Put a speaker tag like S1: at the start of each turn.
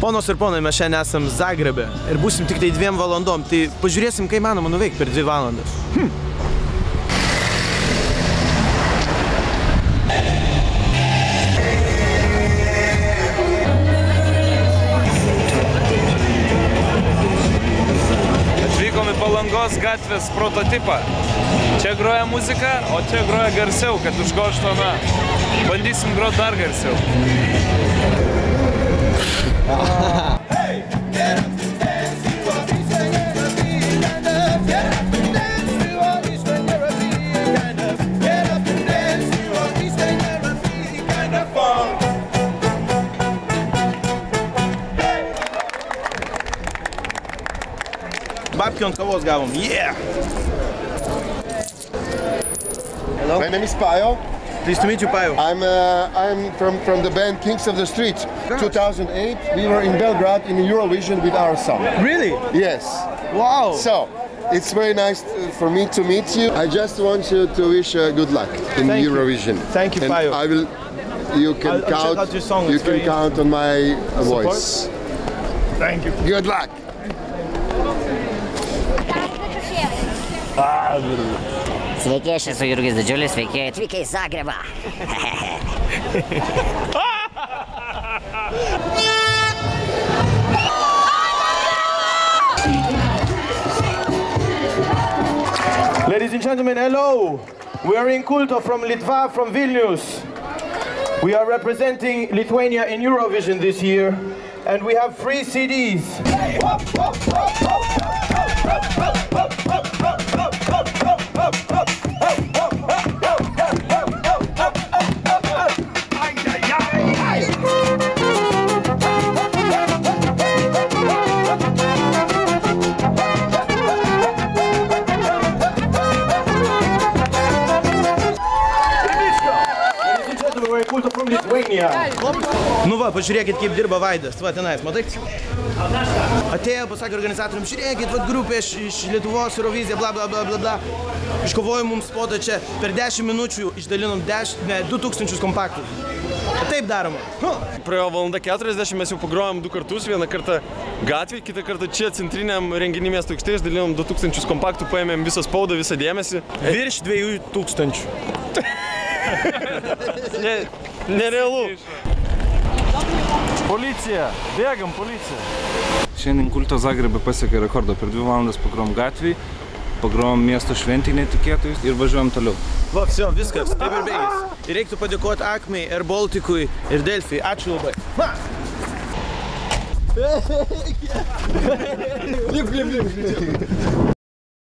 S1: Ponos ir ponai, mes šiandien esam Zagrebe ir būsim tik tai 2 valandom, tai pažiūrėsim, kai manoma nuveikti per 2 valandas.
S2: Atvykom į Palangos gatvės prototipą. Čia groja muzika, o čia groja garsiau, kad užgoštų na. Bandysim groti dar garsiau.
S1: Babkių ant kavos gavom, yeah!
S3: Hello. My name is Pajo.
S1: Pleased to meet you, Pajo.
S3: I'm from the band Kings of the Street. 2008, we were in Belgrade in Eurovision with our song.
S1: Really?
S3: Yes.
S1: Wow!
S3: So, it's very nice for me to meet you. I just want you to wish good luck in Eurovision.
S1: Thank you, Pajo.
S3: And you can count.
S1: Check out your song.
S3: You can count on my voice.
S1: Thank you.
S3: Good luck.
S4: Sveiki, aš esu Jurgis Didžiulis, sveiki atvykę į Zagrebą.
S1: Ladies and gentlemen, hello! We are in Kulto from Litva, from Vilnius. We are representing Lithuania in Eurovision this year, and we have 3 CDs. Nu va, pažiūrėkit, kaip dirba Vaidas. Va, tenais, matai? Atėjo, pasakė organizatoriams, žiūrėkit, va, grupė iš Lietuvos, Eurovizija, bla, bla, bla, bla, bla. Iškovojom mums spotą čia, per 10 minučių išdalinom 2000 kompaktų. Taip daroma.
S2: Praėjo valanda 40, mes jau pagrojom 2 kartus, vieną kartą gatvėj, kitą kartą čia centriniam renginį miesto aikštėje, išdalinom 2000 kompaktų, paėmėm visą spaudą, visą dėmesį.
S1: Virš 2000.
S2: Nerealu. Policija, bėgam, policija.
S5: Šiandien Kulto Zagrebe pasiekė rekordą. Per 2 valandas pagrojom gatvėj, pagrojom miesto šventį netikėtai ir važiuojam toliau.
S1: Va, viso, viskas, taip ir bėgis. Ir reiktų padėkoti Akmei, Air Balticui ir Delfijai. Ačiū labai. Ma!